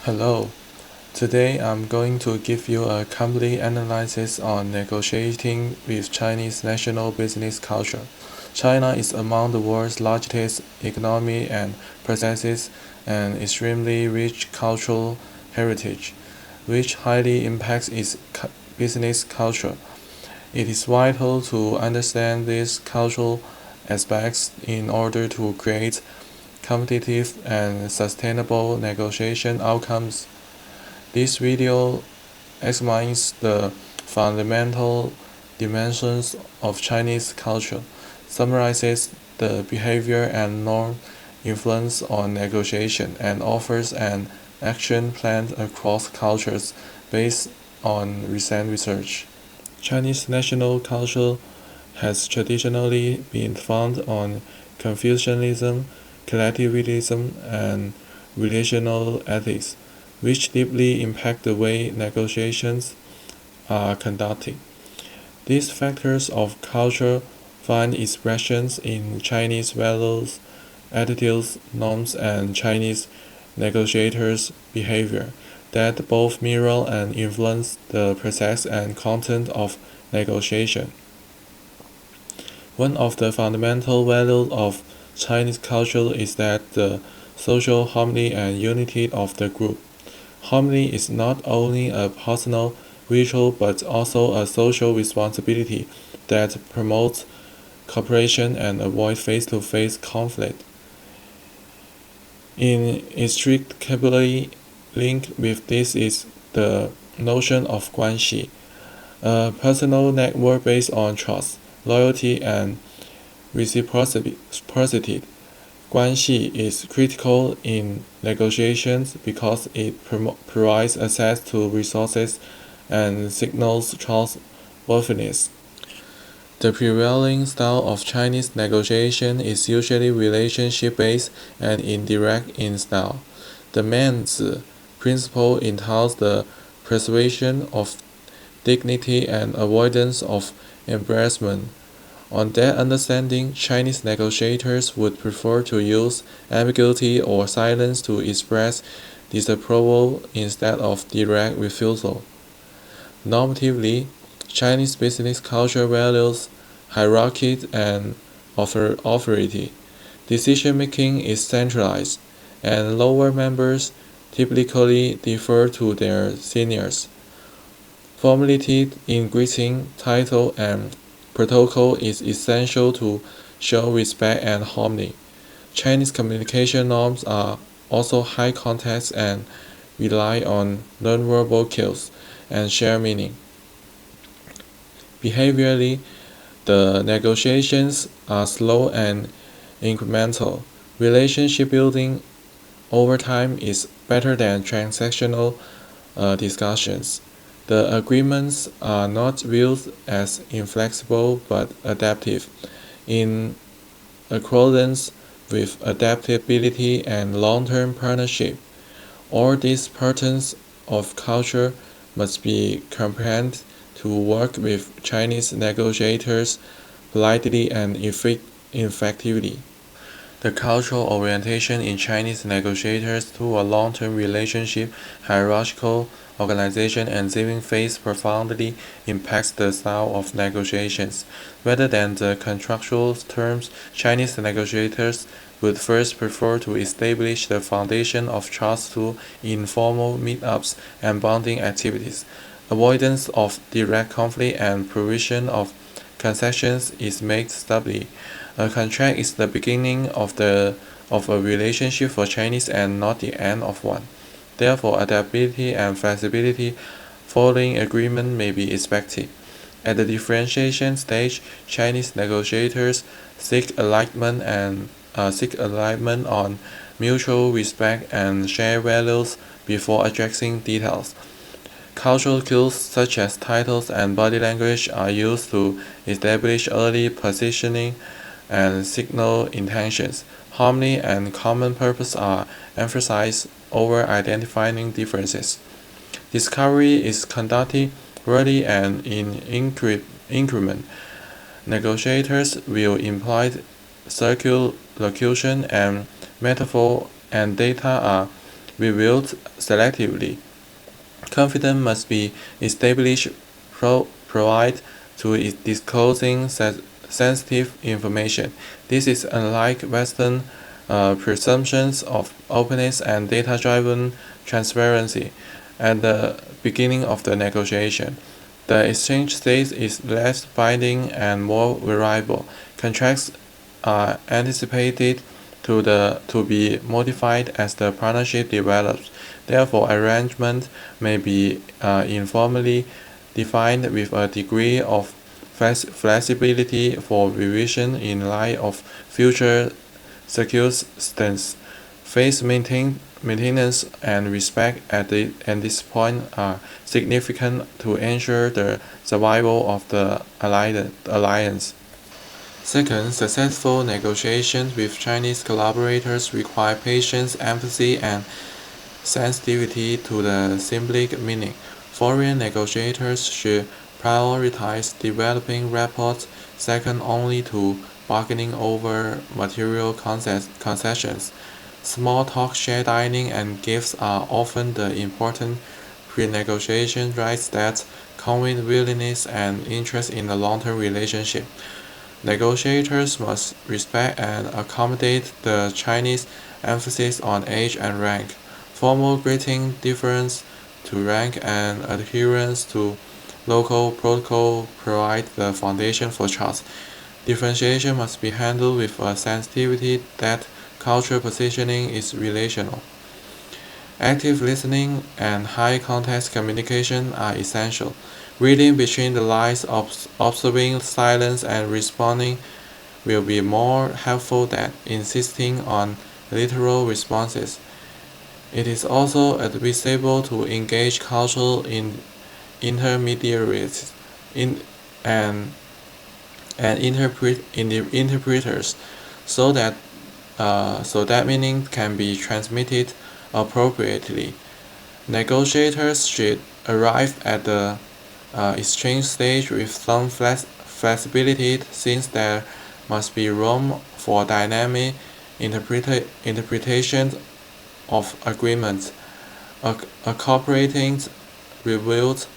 Hello. Today I'm going to give you a complete analysis on negotiating with Chinese national business culture. China is among the world's largest economy and possesses an extremely rich cultural heritage, which highly impacts its business culture. It is vital to understand these cultural aspects in order to create competitive and sustainable negotiation outcomes. This video examines the fundamental dimensions of Chinese culture, summarizes the behavior and norm influence on negotiation, and offers an action plan across cultures based on recent research. Chinese national culture has traditionally been founded on Confucianism, collectivism, and relational ethics, which deeply impact the way negotiations are conducted. These factors of culture find expressions in Chinese values, attitudes, norms, and Chinese negotiators' behavior that both mirror and influence the process and content of negotiation. One of the fundamental values of Chinese culture is that the social harmony and unity of the group. Harmony is not only a personal ritual but also a social responsibility that promotes cooperation and avoids face-to-face conflict. Inextricably linked with this is the notion of guanxi, a personal network based on trust, loyalty, and reciprocity. Guanxi is critical in negotiations because it provides access to resources and signals trustworthiness. The prevailing style of Chinese negotiation is usually relationship-based and indirect in style. The Manzi principle entails the preservation of dignity and avoidance of embarrassment. On that understanding, Chinese negotiators would prefer to use ambiguity or silence to express disapproval instead of direct refusal. Normatively, Chinese business culture values hierarchy and authority. Decision-making is centralized, and lower members typically defer to their seniors. Formality in greeting, title, and protocol is essential to show respect and harmony. Chinese communication norms are also high context and rely on nonverbal cues and shared meaning. Behaviorally, the negotiations are slow and incremental. Relationship building over time is better than transactional discussions. The agreements are not viewed as inflexible but adaptive, in accordance with adaptability and long-term partnership. All these patterns of culture must be comprehended to work with Chinese negotiators politely and effectively. The cultural orientation in Chinese negotiators to a long-term relationship, hierarchical organization, and saving phase profoundly impacts the style of negotiations. Rather than the contractual terms, Chinese negotiators would first prefer to establish the foundation of trust through informal meetups and bonding activities. Avoidance of direct conflict and provision of concessions is made stably. A contract is the beginning of a relationship for Chinese and not the end of one. Therefore, adaptability and flexibility following agreement may be expected. At the differentiation stage, Chinese negotiators seek alignment on mutual respect and shared values before addressing details. Cultural cues such as titles and body language are used to establish early positioning and signal intentions. Harmony and common purpose are emphasized over identifying differences. Discovery is conducted early and in increment. Negotiators will circulation and metaphor and data are revealed selectively. Confidence must be established prior to disclosing sensitive information. This is unlike Western presumptions of openness and data-driven transparency at the beginning of the negotiation. The exchange state is less binding and more variable. Contracts are anticipated to be modified as the partnership develops. Therefore, arrangement may be informally defined with a degree of flexibility for revision in light of future circumstances. Phase maintenance and respect at this point are significant to ensure the survival of the alliance. Second, successful negotiations with Chinese collaborators require patience, empathy, and sensitivity to the symbolic meaning. Foreign negotiators should prioritize developing rapport second only to bargaining over material concessions. Small talk, shared dining, and gifts are often the important pre-negotiation rights that convey willingness and interest in a long-term relationship. Negotiators must respect and accommodate the Chinese emphasis on age and rank. Formal greeting, deference to rank, and adherence to local protocol provide the foundation for trust. Differentiation must be handled with a sensitivity that cultural positioning is relational. Active listening and high-context communication are essential. Reading between the lines, observing silence, and responding will be more helpful than insisting on literal responses. It is also advisable to engage cultural intermediaries and interpreters so that meaning can be transmitted appropriately. Negotiators should arrive at the exchange stage with some flexibility, since there must be room for dynamic interpretation of agreements. Incorporating revealed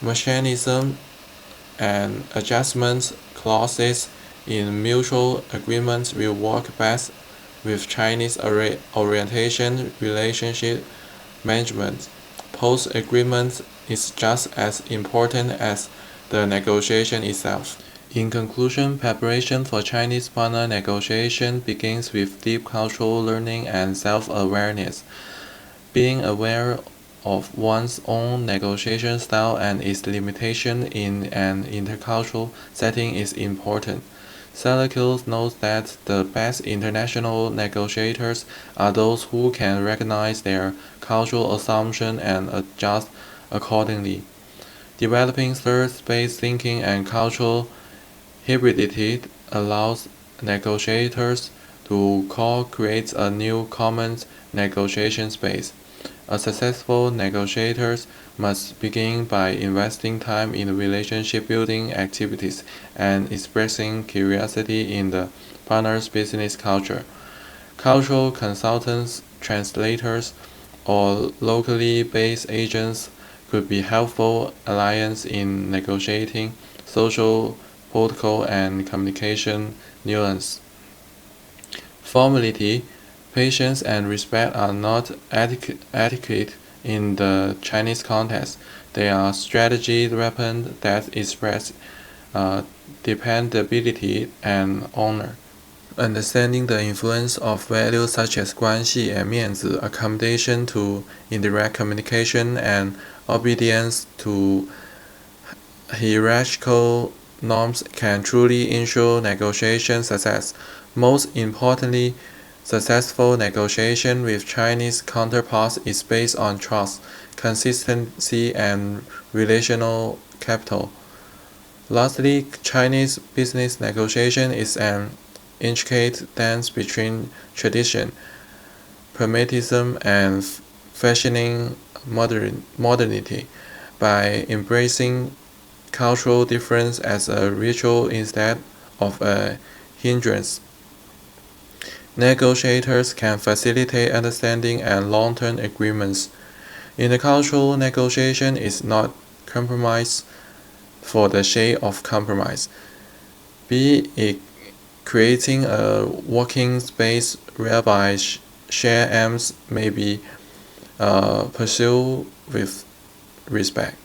mechanism and adjustment clauses in mutual agreements will work best with Chinese orientation relationship management. Post-agreement is just as important as the negotiation itself. In conclusion, preparation for Chinese partner negotiation begins with deep cultural learning and self-awareness. Being aware of one's own negotiation style and its limitation in an intercultural setting is important. Seleucus notes that the best international negotiators are those who can recognize their cultural assumptions and adjust accordingly. Developing third space thinking and cultural hybridity allows negotiators to co-create a new common negotiation space. A successful negotiator must begin by investing time in relationship building activities and expressing curiosity in the partner's business culture. Cultural consultants, translators, or locally based agents could be helpful allies in negotiating social protocol and communication nuance. Formality, patience, and respect are not etiquette in the Chinese context. They are strategy weapons that express dependability and honor. Understanding the influence of values such as 关系 and 面子, accommodation to indirect communication, and obedience to hierarchical norms can truly ensure negotiation success. Most importantly, successful negotiation with Chinese counterparts is based on trust, consistency, and relational capital. Lastly, Chinese business negotiation is an intricate dance between tradition, pragmatism, and fashioning modernity. By embracing cultural difference as a ritual instead of a hindrance, Negotiators can facilitate understanding and long-term agreements. In the cultural, negotiation is not compromise for the sake of compromise, be it creating a working space whereby shared aims may be pursued with respect.